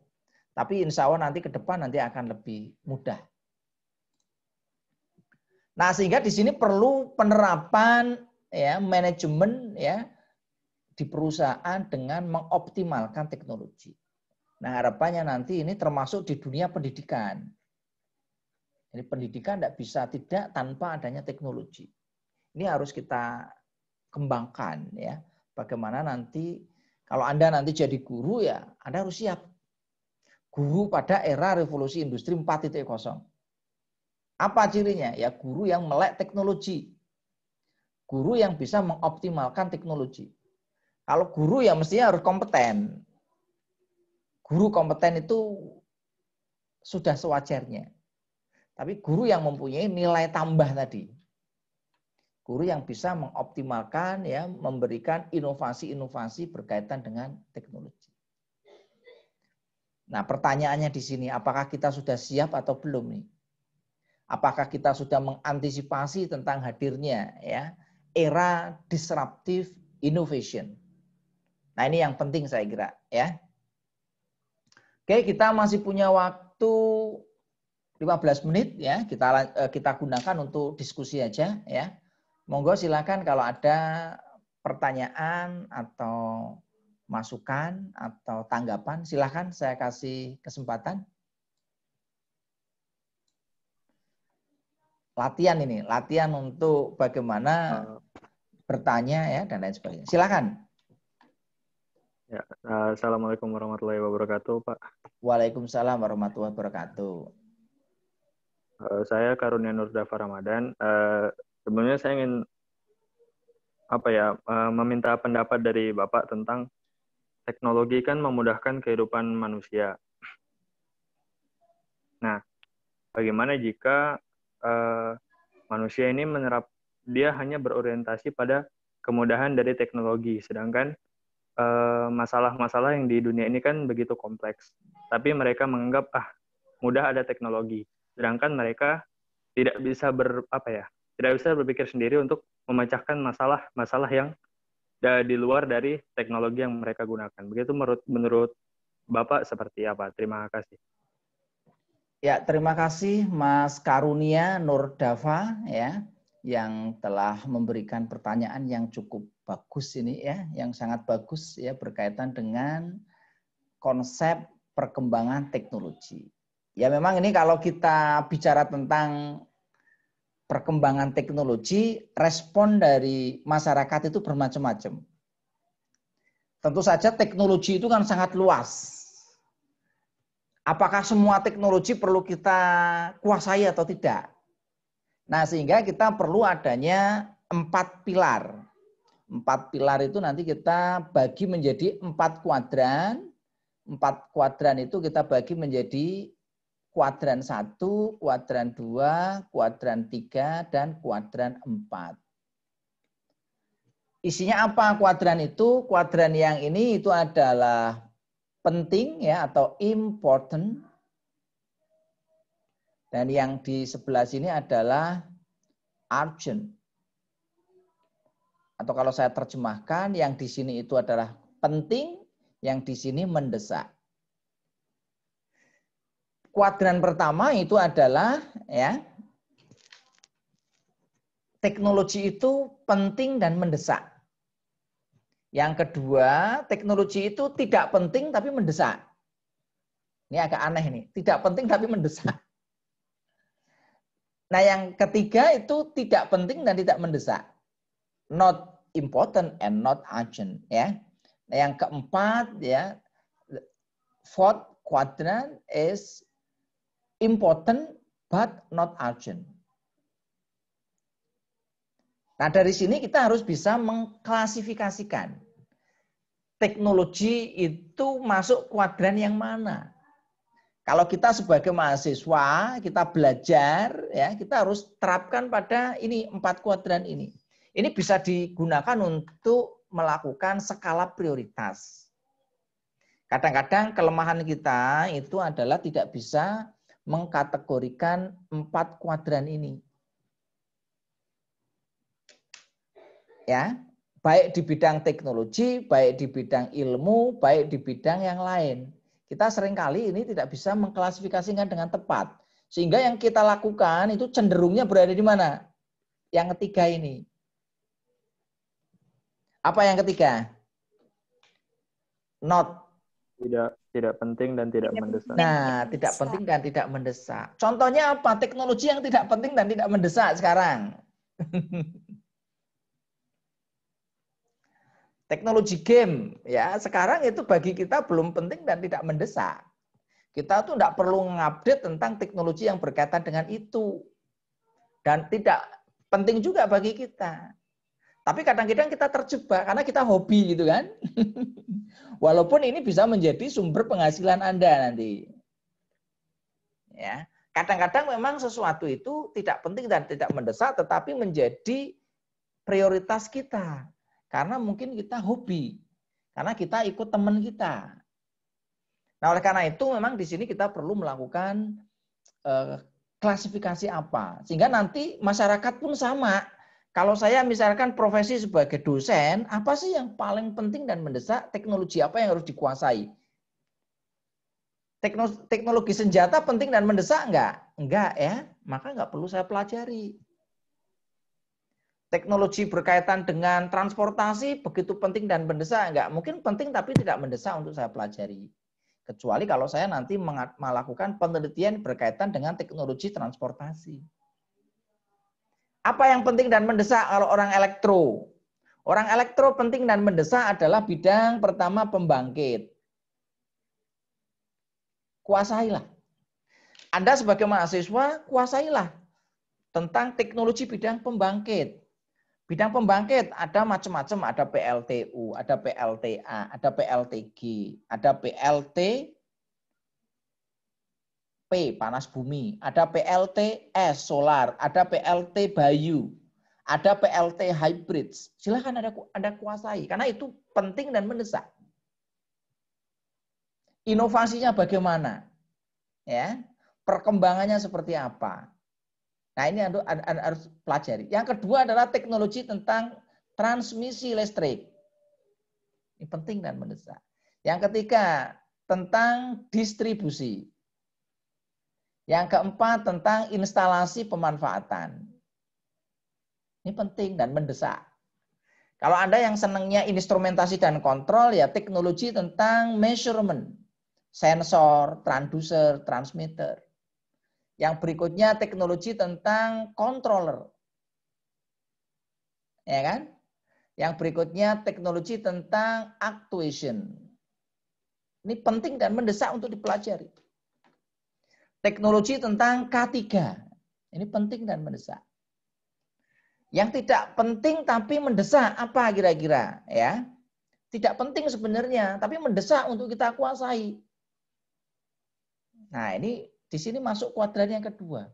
tapi insya Allah nanti ke depan nanti akan lebih mudah. Nah, sehingga di sini perlu penerapan ya manajemen ya di perusahaan dengan mengoptimalkan teknologi. Nah, harapannya nanti ini termasuk di dunia pendidikan. Jadi pendidikan tidak bisa tidak tanpa adanya teknologi. Ini harus kita kembangkan ya. Bagaimana nanti kalau Anda nanti jadi guru ya, Anda harus siap. Guru pada era revolusi industri 4.0. Apa cirinya? Ya guru yang melek teknologi. Guru yang bisa mengoptimalkan teknologi. Kalau guru ya mestinya harus kompeten. Guru kompeten itu sudah sewajarnya. Tapi guru yang mempunyai nilai tambah tadi. Guru yang bisa mengoptimalkan ya, memberikan inovasi-inovasi berkaitan dengan teknologi. Nah, pertanyaannya di sini, apakah kita sudah siap atau belum nih? Apakah kita sudah mengantisipasi tentang hadirnya ya era disruptive innovation? Nah, ini yang penting saya kira ya. Oke, kita masih punya waktu 15 menit ya, kita gunakan untuk diskusi aja ya. Monggo silakan kalau ada pertanyaan atau masukan atau tanggapan, silakan saya kasih kesempatan. Latihan ini, latihan untuk bagaimana bertanya ya dan lain sebagainya. Silakan. Ya, Assalamualaikum warahmatullahi wabarakatuh, Pak. Waalaikumsalam warahmatullahi wabarakatuh. Saya Karunia Nurdafa Ramadan. Sebenarnya saya ingin meminta pendapat dari Bapak tentang teknologi kan memudahkan kehidupan manusia. Nah, bagaimana jika manusia ini dia hanya berorientasi pada kemudahan dari teknologi, sedangkan masalah-masalah yang di dunia ini kan begitu kompleks. Tapi mereka menganggap mudah ada teknologi. Sedangkan mereka tidak bisa berpikir sendiri untuk memecahkan masalah-masalah yang di luar dari teknologi yang mereka gunakan. Begitu menurut Bapak seperti apa? Terima kasih. Ya, terima kasih Mas Karunia Nurdafa ya yang telah memberikan pertanyaan yang cukup bagus ini ya, yang sangat bagus ya berkaitan dengan konsep perkembangan teknologi. Ya memang ini kalau kita bicara tentang perkembangan teknologi, respon dari masyarakat itu bermacam-macam. Tentu saja teknologi itu kan sangat luas. Apakah semua teknologi perlu kita kuasai atau tidak? Nah, sehingga kita perlu adanya 4 pilar. 4 pilar itu nanti kita bagi menjadi 4 kuadran. 4 kuadran itu kita bagi menjadi kuadran 1, kuadran 2, kuadran 3, dan kuadran 4. Isinya apa kuadran itu? Kuadran yang ini itu adalah penting ya atau important. Dan yang di sebelah sini adalah urgent. Atau kalau saya terjemahkan, yang di sini itu adalah penting, yang di sini mendesak. Kuadran pertama itu adalah ya, teknologi itu penting dan mendesak. Yang kedua, teknologi itu tidak penting tapi mendesak. Ini agak aneh nih, tidak penting tapi mendesak. Nah, yang ketiga itu tidak penting dan tidak mendesak. Not important and not urgent, ya. Nah, yang keempat ya, fourth quadrant is important but not urgent. Nah, dari sini kita harus bisa mengklasifikasikan teknologi itu masuk kuadran yang mana. Kalau kita sebagai mahasiswa, kita belajar, ya, kita harus terapkan pada ini 4 kuadran ini. Ini bisa digunakan untuk melakukan skala prioritas. Kadang-kadang kelemahan kita itu adalah tidak bisa mengkategorikan 4 kuadran ini. Ya, baik di bidang teknologi, baik di bidang ilmu, baik di bidang yang lain. Kita seringkali ini tidak bisa mengklasifikasikan dengan tepat. Sehingga yang kita lakukan itu cenderungnya berada di mana? Yang ketiga ini. Apa yang ketiga? Not. Tidak penting dan tidak mendesak. Nah, tidak penting dan tidak mendesak. Contohnya apa? Teknologi yang tidak penting dan tidak mendesak sekarang. Teknologi game, ya sekarang itu bagi kita belum penting dan tidak mendesak. Kita tuh tidak perlu mengupdate tentang teknologi yang berkaitan dengan itu. Dan tidak penting juga bagi kita. Tapi kadang-kadang kita terjebak karena kita hobi gitu kan. Walaupun ini bisa menjadi sumber penghasilan Anda nanti. Ya, kadang-kadang memang sesuatu itu tidak penting dan tidak mendesak tetapi menjadi prioritas kita. Karena mungkin kita hobi. Karena kita ikut teman kita. Nah, oleh karena itu memang di sini kita perlu melakukan klasifikasi apa. Sehingga nanti masyarakat pun sama. Kalau saya misalkan profesi sebagai dosen, apa sih yang paling penting dan mendesak? Teknologi apa yang harus dikuasai? Teknologi senjata penting dan mendesak enggak? Enggak ya. Maka enggak perlu saya pelajari. Teknologi berkaitan dengan transportasi begitu penting dan mendesak enggak? Mungkin penting tapi tidak mendesak untuk saya pelajari. Kecuali kalau saya nanti melakukan penelitian berkaitan dengan teknologi transportasi. Apa yang penting dan mendesak kalau orang elektro? Orang elektro penting dan mendesak adalah bidang pertama pembangkit. Kuasailah. Anda sebagai mahasiswa, kuasailah tentang teknologi bidang pembangkit. Bidang pembangkit ada macam-macam, ada PLTU, ada PLTA, ada PLTG, ada PLTP, panas bumi, ada PLTS, solar, ada PLT Bayu, ada PLT hybrid. Silakan Anda kuasai, karena itu penting dan mendesak. Inovasinya bagaimana? Ya, perkembangannya seperti apa? Nah, ini harus pelajari. Yang kedua adalah teknologi tentang transmisi listrik. Ini penting dan mendesak. Yang ketiga, tentang distribusi. Yang keempat, tentang instalasi pemanfaatan. Ini penting dan mendesak. Kalau Anda yang senangnya instrumentasi dan kontrol, ya teknologi tentang measurement. Sensor, transducer, transmitter. Yang berikutnya teknologi tentang controller. Ya kan? Yang berikutnya teknologi tentang actuation. Ini penting dan mendesak untuk dipelajari. Teknologi tentang K3. Ini penting dan mendesak. Yang tidak penting tapi mendesak apa kira-kira? Ya, tidak penting sebenarnya, tapi mendesak untuk kita kuasai. Nah, ini di sini masuk kuadran yang kedua.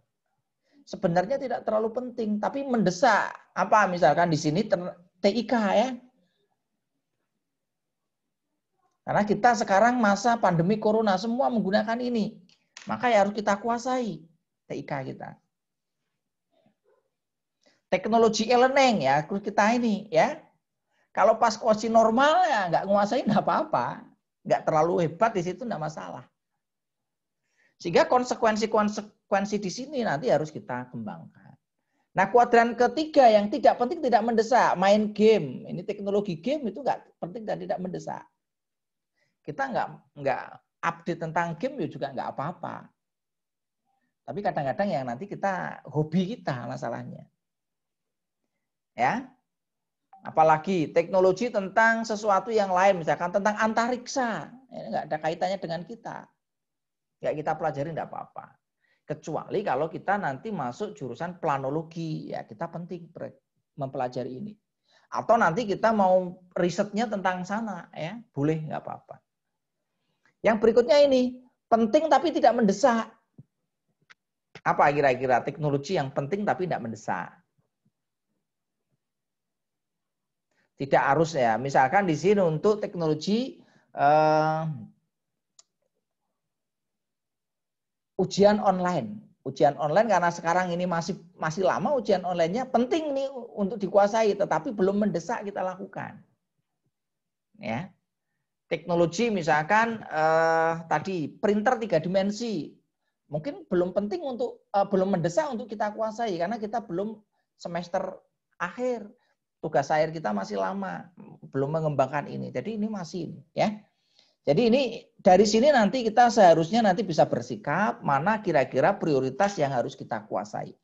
Sebenarnya tidak terlalu penting, tapi mendesak. Apa misalkan di sini TIK ya. Karena kita sekarang masa pandemi corona semua menggunakan ini. Maka ya harus kita kuasai TIK kita. Teknologi e-learning ya, kita ini ya. Kalau pas posisi normal ya nggak nguasai nggak apa-apa. Nggak terlalu hebat di situ nggak masalah. Sehingga konsekuensi di sini nanti harus kita kembangkan. Nah, kuadran ketiga yang tidak penting, tidak mendesak, main game. Ini teknologi game itu nggak penting dan tidak mendesak. Kita nggak update tentang game ya juga nggak apa-apa. Tapi kadang-kadang yang nanti kita hobi kita masalahnya. Ya. Apalagi teknologi tentang sesuatu yang lain, misalkan tentang antariksa. Ini nggak ada kaitannya dengan kita. Ya kita pelajari nggak apa-apa. Kecuali kalau kita nanti masuk jurusan planologi, ya kita penting mempelajari ini. Atau nanti kita mau risetnya tentang sana, ya boleh nggak apa-apa. Yang berikutnya ini penting tapi tidak mendesak. Apa kira-kira teknologi yang penting tapi tidak mendesak? Tidak harus ya. Misalkan di sini untuk teknologi ujian online. Ujian online karena sekarang ini masih lama ujian online-nya penting nih untuk dikuasai, tetapi belum mendesak kita lakukan. Ya. Teknologi misalkan tadi printer 3 dimensi. Mungkin belum penting untuk belum mendesak untuk kita kuasai karena kita belum semester akhir. Tugas akhir kita masih lama, belum mengembangkan ini. Jadi ini masih ya. Jadi ini dari sini nanti kita seharusnya nanti bisa bersikap mana kira-kira prioritas yang harus kita kuasai.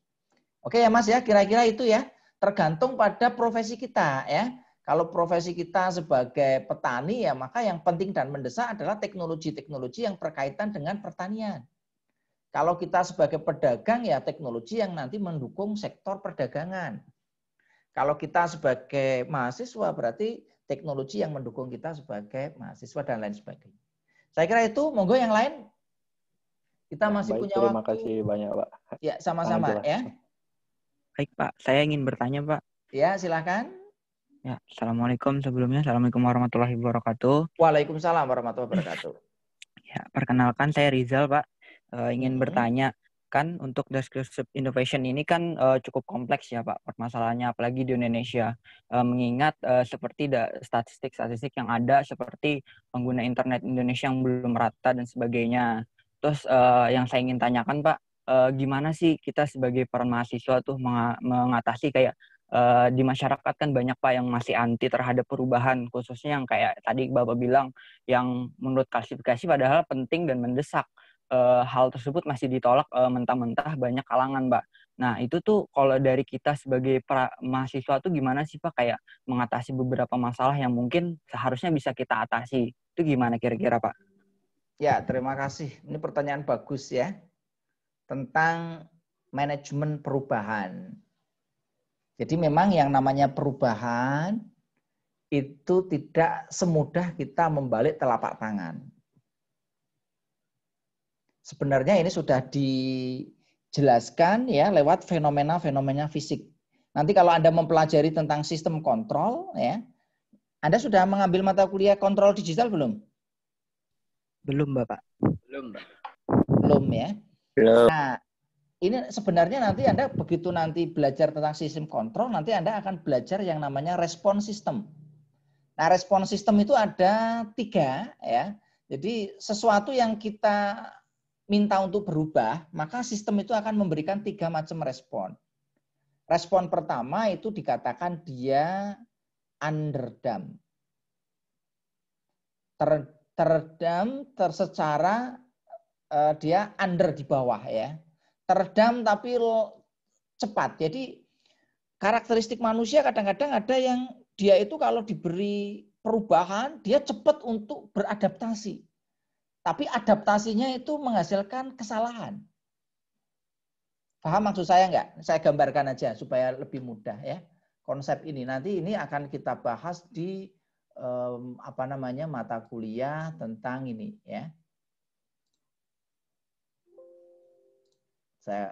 Oke ya Mas ya, kira-kira itu ya. Tergantung pada profesi kita ya. Kalau profesi kita sebagai petani ya maka yang penting dan mendesak adalah teknologi-teknologi yang berkaitan dengan pertanian. Kalau kita sebagai pedagang ya teknologi yang nanti mendukung sektor perdagangan. Kalau kita sebagai mahasiswa berarti teknologi yang mendukung kita sebagai mahasiswa dan lain sebagainya. Saya kira itu, monggo yang lain. Kita masih baik, punya terima waktu. kasih banyak, Pak. Ya, sama-sama ya. Baik, Pak. Saya ingin bertanya, Pak. Ya, silakan. Ya, Assalamualaikum sebelumnya. Assalamualaikum warahmatullahi wabarakatuh. Waalaikumsalam warahmatullahi wabarakatuh. Ya, perkenalkan saya Rizal, Pak. Ingin bertanya, kan untuk disruptive innovation ini kan cukup kompleks ya Pak permasalahannya, apalagi di Indonesia, mengingat seperti statistik-statistik yang ada seperti pengguna internet Indonesia yang belum merata dan sebagainya. Terus yang saya ingin tanyakan Pak, gimana sih kita sebagai para mahasiswa tuh mengatasi kayak di masyarakat kan banyak Pak yang masih anti terhadap perubahan, khususnya yang kayak tadi Bapak bilang yang menurut klasifikasi padahal penting dan mendesak. Hal tersebut masih ditolak mentah-mentah banyak kalangan, Mbak. Nah, itu tuh kalau dari kita sebagai mahasiswa tuh gimana sih, Pak? Kayak mengatasi beberapa masalah yang mungkin seharusnya bisa kita atasi. Itu gimana kira-kira, Pak? Ya, terima kasih. Ini pertanyaan bagus ya. Tentang manajemen perubahan. Jadi memang yang namanya perubahan itu tidak semudah kita membalik telapak tangan. Sebenarnya ini sudah dijelaskan ya lewat fenomena-fenomena fisik. Nanti kalau Anda mempelajari tentang sistem kontrol ya, Anda sudah mengambil mata kuliah kontrol digital belum? Belum, Bapak. Belum ya. Belum. Nah, ini sebenarnya nanti Anda begitu nanti belajar tentang sistem kontrol, nanti Anda akan belajar yang namanya respon sistem. Nah, respon sistem itu ada 3 ya. Jadi sesuatu yang kita minta untuk berubah, maka sistem itu akan memberikan 3 macam respon. Respon pertama itu dikatakan dia underdam. Teredam secara dia under di bawah ya. Teredam tapi cepat. Jadi karakteristik manusia kadang-kadang ada yang dia itu kalau diberi perubahan, dia cepat untuk beradaptasi. Tapi adaptasinya itu menghasilkan kesalahan. Paham maksud saya enggak? Saya gambarkan aja supaya lebih mudah ya. Konsep ini nanti ini akan kita bahas di mata kuliah tentang ini ya.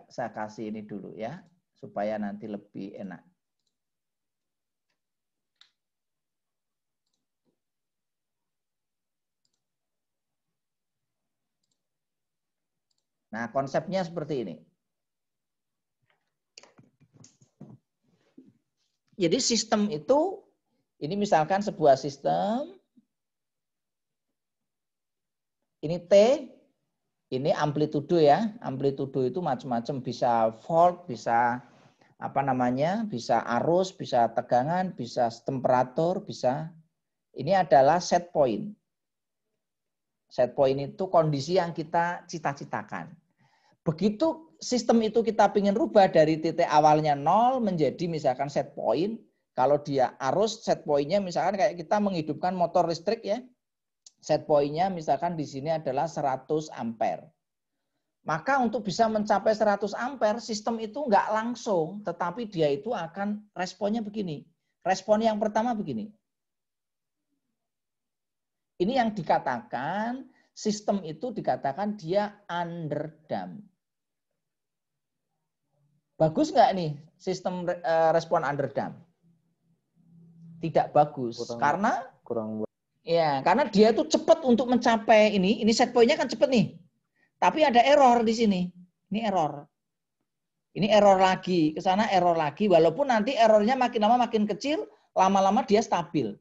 Saya kasih ini dulu ya supaya nanti lebih enak. Nah, konsepnya seperti ini. Jadi sistem itu Ini misalkan sebuah sistem, ini T, ini amplitudo ya. Amplitudo itu macam-macam, bisa volt, bisa apa namanya, bisa arus, bisa tegangan, bisa temperatur, bisa. Ini adalah set point. Set point itu kondisi yang kita cita-citakan. Begitu sistem itu kita ingin rubah dari titik awalnya 0 menjadi misalkan set point. Kalau dia arus, set point-nya misalkan kayak kita menghidupkan motor listrik ya. Set point-nya misalkan di sini adalah 100 ampere. Maka untuk bisa mencapai 100 ampere, sistem itu nggak langsung, tetapi dia itu akan responnya begini. Respon yang pertama begini. Ini yang dikatakan, sistem itu dikatakan dia underdamped. Bagus nggak nih sistem respon underdamped? Tidak bagus. Karena dia itu cepat untuk mencapai ini set point-nya kan cepat nih. Tapi ada error di sini. Ini error. Ini error lagi, ke sana error lagi walaupun nanti errornya makin lama makin kecil, lama-lama dia stabil.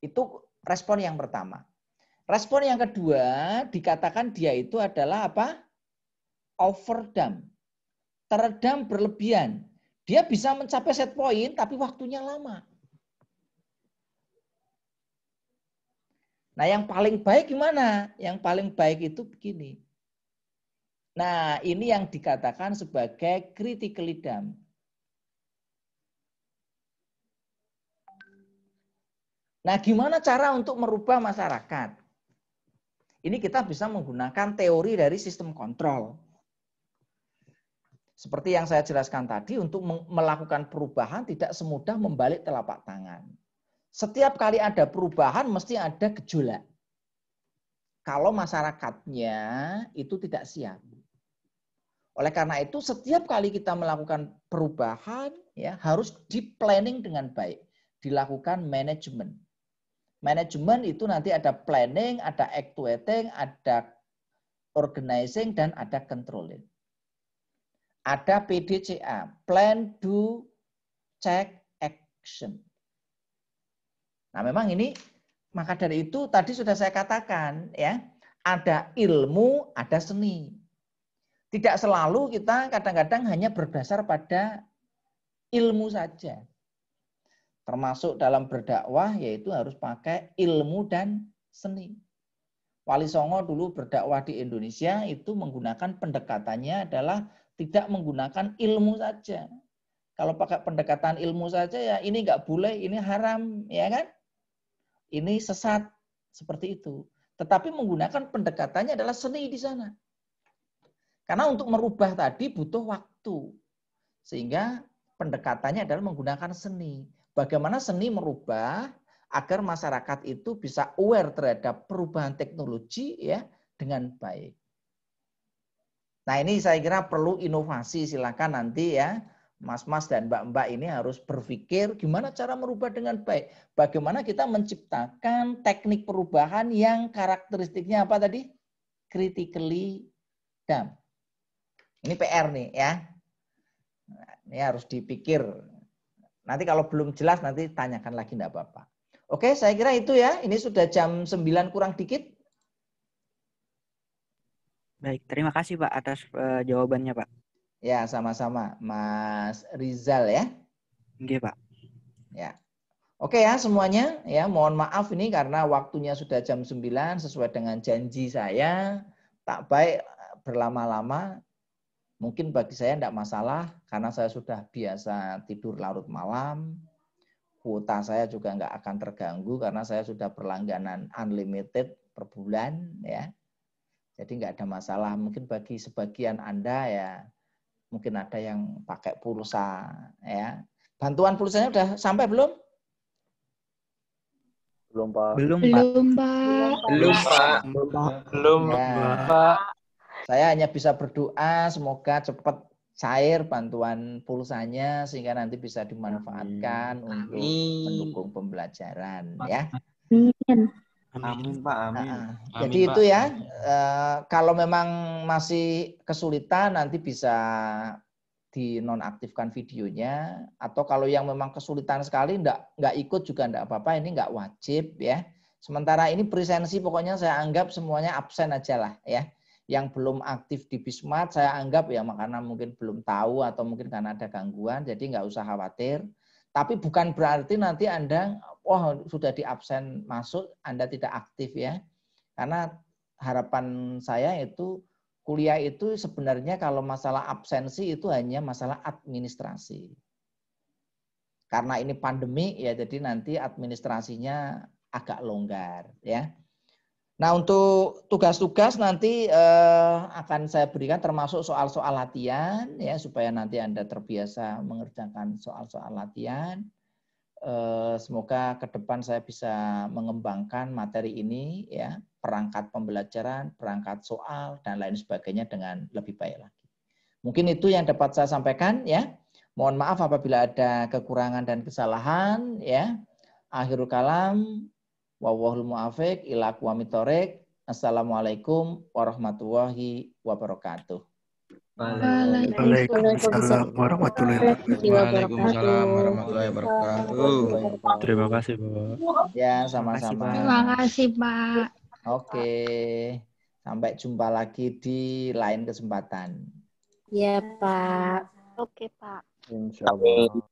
Itu respon yang pertama. Respon yang kedua dikatakan dia itu adalah apa? Overdamp. Teredam berlebihan. Dia bisa mencapai set point tapi waktunya lama. Nah, yang paling baik gimana? Yang paling baik itu begini. Nah, ini yang dikatakan sebagai critically damp. Nah, gimana cara untuk merubah masyarakat? Ini kita bisa menggunakan teori dari sistem kontrol. Seperti yang saya jelaskan tadi, untuk melakukan perubahan tidak semudah membalik telapak tangan. Setiap kali ada perubahan mesti ada gejolak. Kalau masyarakatnya itu tidak siap. Oleh karena itu setiap kali kita melakukan perubahan ya harus di-planning dengan baik, dilakukan manajemen. Manajemen itu nanti ada planning, ada actuating, ada organizing dan ada controlling. Ada PDCA, plan, do, check, action. Nah, memang ini maka dari itu tadi sudah saya katakan ya, ada ilmu, ada seni. Tidak selalu kita kadang-kadang hanya berdasar pada ilmu saja. Termasuk dalam berdakwah yaitu harus pakai ilmu dan seni. Wali Songo dulu berdakwah di Indonesia itu menggunakan pendekatannya adalah tidak menggunakan ilmu saja. Kalau pakai pendekatan ilmu saja ya ini nggak boleh, ini haram, ya kan? Ini sesat, seperti itu. Tetapi menggunakan pendekatannya adalah seni di sana. Karena untuk merubah tadi butuh waktu. Sehingga pendekatannya adalah menggunakan seni. Bagaimana seni merubah agar masyarakat itu bisa aware terhadap perubahan teknologi ya dengan baik. Nah, ini saya kira perlu inovasi. Silakan nanti ya Mas-mas dan mbak-mbak ini harus berpikir gimana cara merubah dengan baik. Bagaimana kita menciptakan teknik perubahan yang karakteristiknya apa tadi? Critically damp. Ini PR nih ya. Nah, ini harus dipikir. Nanti kalau belum jelas nanti tanyakan lagi enggak apa-apa. Oke, saya kira itu ya. Ini sudah jam 9 kurang dikit. Baik, terima kasih Pak atas jawabannya Pak. Ya, sama-sama Mas Rizal ya. Oke Pak. Ya. Oke ya semuanya, ya mohon maaf ini karena waktunya sudah jam 9 sesuai dengan janji saya. Tak baik berlama-lama. Mungkin bagi saya tidak masalah karena saya sudah biasa tidur larut malam. Kuota saya juga nggak akan terganggu karena saya sudah berlangganan unlimited per bulan ya. Jadi nggak ada masalah. Mungkin bagi sebagian Anda ya mungkin ada yang pakai pulsa ya. Bantuan pulsanya udah sampai belum? Belum, Pak. Belum Pak. Belum, Pak. Belum, Ya. Pak. Saya hanya bisa berdoa semoga cepat cair bantuan pulsanya sehingga nanti bisa dimanfaatkan untuk mendukung pembelajaran ya. Amin Pak, amin. Jadi itu ya, kalau memang masih kesulitan nanti bisa dinonaktifkan videonya, atau kalau yang memang kesulitan sekali nggak ikut juga nggak apa-apa, ini nggak wajib ya. Sementara ini presensi pokoknya saya anggap semuanya absen aja lah ya. Yang belum aktif di Bismart saya anggap ya karena mungkin belum tahu atau mungkin karena ada gangguan, jadi nggak usah khawatir. Tapi bukan berarti nanti Anda, sudah di absen masuk, Anda tidak aktif ya. Karena harapan saya itu kuliah itu sebenarnya kalau masalah absensi itu hanya masalah administrasi. Karena ini pandemi ya jadi nanti administrasinya agak longgar ya. Nah untuk tugas-tugas nanti akan saya berikan termasuk soal-soal latihan ya supaya nanti Anda terbiasa mengerjakan soal-soal latihan. Semoga ke depan saya bisa mengembangkan materi ini ya, perangkat pembelajaran, perangkat soal dan lain sebagainya dengan lebih baik lagi. Mungkin itu yang dapat saya sampaikan ya. Mohon maaf apabila ada kekurangan dan kesalahan ya. Akhirul kalam, wallahul muwaffiq ila aqwamit thoriq. Assalamualaikum warahmatullahi wabarakatuh. Waalaikumsalam warahmatullahi wabarakatuh. Terima kasih, Pak. Ya, sama-sama. Terima kasih, Pak. Oke. Sampai jumpa lagi di lain kesempatan. Ya, Pak. Oke, Pak. Insya Allah.